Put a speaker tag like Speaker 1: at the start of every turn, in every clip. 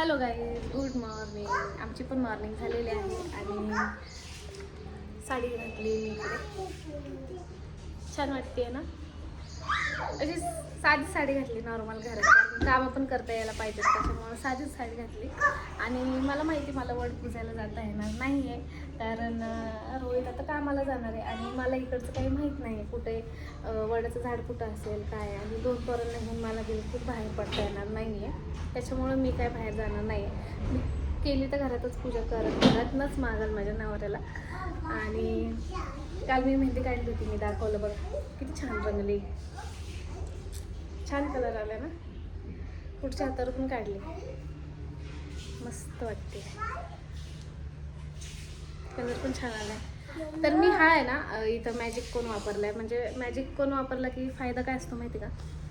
Speaker 1: Hello guys, good morning. आमची पण morning झालेली आहे आणि साडी घातली मी इकडे. छान वाटते ना, अशी साधी साडी घातली नॉर्मल घरात, कारण कामं पण करता यायला पाहिजेत, त्याच्यामुळे साधीच साडी घातली. आणि मला माहिती मला वड पूजायला जाता येणार नाही आहे, कारण रोहित आता कामाला जाणार आहे आणि मला इकडचं काही माहीत नाही आहे कुठे वडाचं झाड कुठं असेल काय. आणि 2 पोरांना घेऊन मला बिलकुल बाहेर पडता येणार नाही आहे, त्याच्यामुळं मी काय बाहेर जाणार नाही आहे. मी केली तर घरातच पूजा घरातनंच मागल माझ्या नवऱ्याला. आणि काल मी मेहंदी काढली होती, मी दाखवलं बघ किती छान रंगली, छान कलर आला ना. पुढच्या हातावर पण काढली, मस्त वाटते, कलर पण छान आला. तर मी हा आहे ना इथं मॅजिक कोन वापरला आहे. म्हणजे मॅजिक कोन वापरला की फायदा काय असतो माहिती का,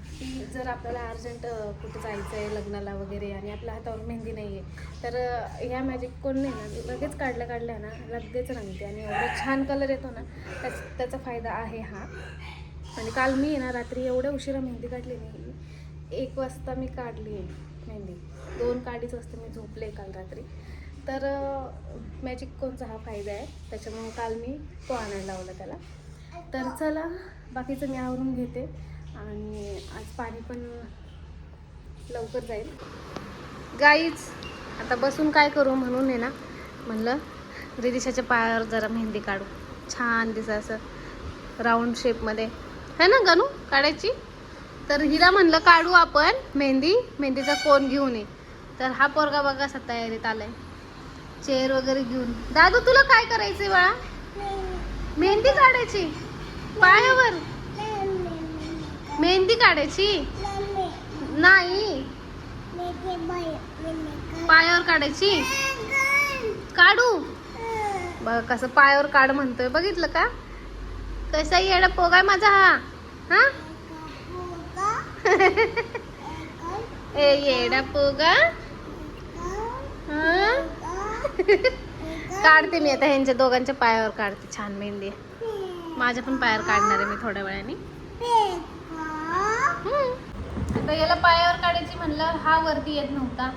Speaker 1: की जर आपल्याला अर्जंट कुठं जायचं आहे लग्नाला वगैरे आणि आपल्या हातावर मेहंदी नाही आहे, तर ह्या मॅजिक कोनने ना लगेच काढल्या ना लगेच रंगते आणि एवढा छान कलर येतो ना, त्याचा फायदा आहे हा. आणि काल मी ना रात्री एवढ्या उशिरा मेहंदी काढली नाही, 1 वाजता मी काढली आहे मेहंदी, 2-2:30 वाजता मी झोपले काल रात्री. तर मॅजिक कोनचा हा फायदा आहे, त्याच्यामुळे काल मी तो आणायला लावला त्याला. तर चला बाकीचं मी आवरून घेते आणि आज पाणी पण लवकर जाईल. गाईच आता बसून काय करू म्हणून आहे ना, म्हणलं रिदिशाच्या पायावर जरा मेहंदी काढू, छान दिसा असं राऊंड शेपमध्ये है ना गणू काढायची. तर हिला म्हणलं काढू आपण मेहंदीचा कोन घेऊन ये. तर हा पोरगा बघा असा तयारीत आलाय, चेअर वगैरे घेऊन. दादू तुला काय करायचंय बाळा? मेहंदी काढायची पायावर, मेहंदी काढायची नाही, पायावर काढायची. काढू बघ कसं पायावर काढ म्हणतोय, बघितलं का कसा येडा पोगाय माझा हा. हा ए येडा पोगा. काढते मी आता ह्यांच्या दोघांच्या पायावर काढते छान मेहंदी. माझ्या पण पायावर काढणार आहे मी थोड्या वेळाने. आता याला पायावर काढायची म्हणलं, हा वरती येत नव्हता,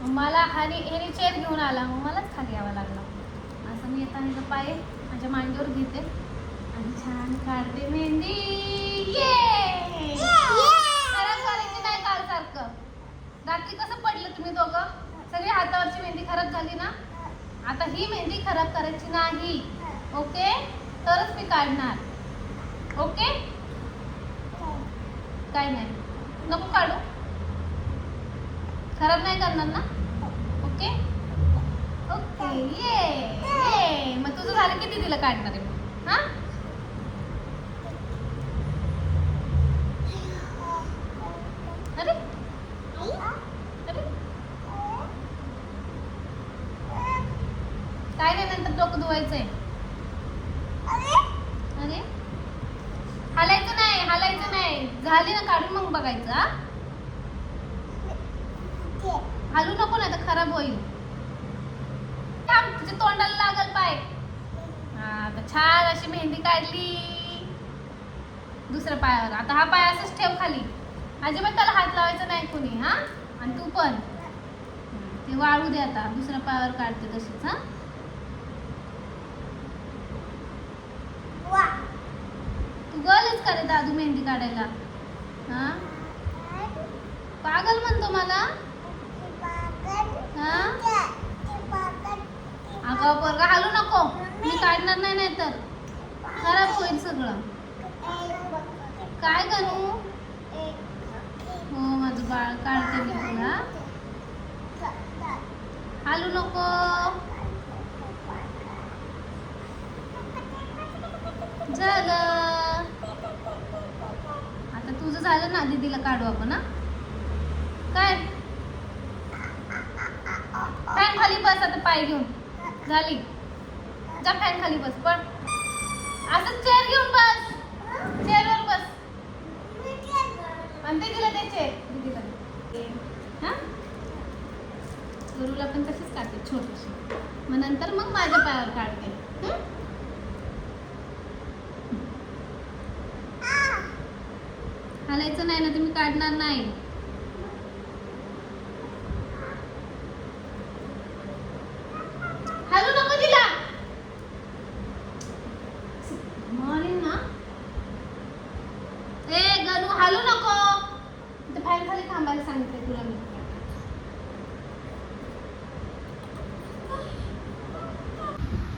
Speaker 1: मला ह्याने चेअर घेऊन आला, मग मलाच खाली यावं लागलं. असं मी आता ह्याचा पाय माझ्या मांडीवर घेते आणि छान काढते मेहंदी. खराब करायची नाही काल सारखं. रात्री कसं पडलं तुम्ही दोघं, सगळी हातावरची मेहंदी खराब झाली ना. आता ही मेहंदी खराब करायची नाही, ओके? तरच मी काढणार, ओके? काय नाही, नको काढू, खराब नाही करणार ना, ओके ओके. ये मग तुझं झालं किती दिलं काढणार आहे मग? हा अरे अरे काय नाही, नंतर डोकं धुवायचंय. अरे हालायचं नाही, झाली ना काढून मग बघायचं. हा हालू नको नाही तर खराब होईल. तुझ्या तोंडाला लागल पाय. हा आता छान अशी मेहंदी काढली दुसऱ्या पायावर. आता हा पाय असंच ठेव खाली, अजिबात त्याला हात लावायचा नाही कोणी. हा आणि तू पण ते वाळू दे. आता दुसऱ्या पायावर काढते तशीच. हा तू गलच करे दादू मेहंदी काढायला. हा पागल म्हणतो मला. हा अगं पोरगा हालू नको, मी काढणार नाही तर खराब होईल सगळं. काय करू? हो माझं बाळ, काढते मी तुला. हालू नको. झालं आता तुझं झालं ना, दीदीला काढू आपण. हा काय फॅन खाली बस आता, पाय घेऊन झाली. जा फॅन खाली बस, पण असं चेअर घेऊन बस, चेअरवर बस. आणि ते दिलं ते चेअर दीदीला. हा गुरुला पण तशीच काढते छोटीशी, मग नंतर मग माझ्या पायावर काढते. हालायचं नाही ना, तर मी काढणार नाही.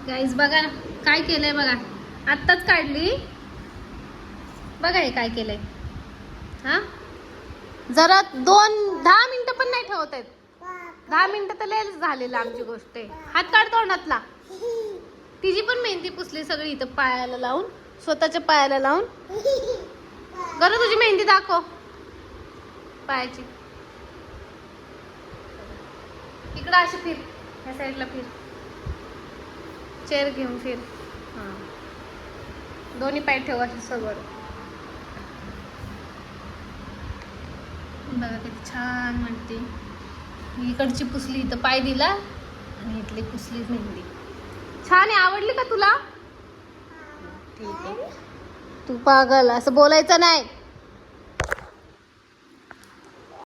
Speaker 1: गाईज बघा ना काय केलंय बघा. आत्ताच काढली बघा हे काय केलंय. हा जरा 10 मिनिटं पण नाही ठेवत आहेत. 10 मिनिटं तर लयच झालेलं आमची गोष्ट आहे. हात काढ तोंडातला. तिची पण मेहंदी पुसली सगळी इथं पायाला लावून, स्वतःच्या पायाला लावून. गरज तुझी मेहंदी दाखव पायाची. इकडं अशी फिर, ह्या साईडला फिर, चेअर घेऊन फिर. हा दोन्ही पाय ठेव अशी सगळं. बघा किती छान म्हणते. इकडची पुसली इथं पाय दिला आणि इथली पुसली मेहंदी. छान आहे. आवडली का तुला? ठीक आहे. तू पागल असं बोलायचं नाही.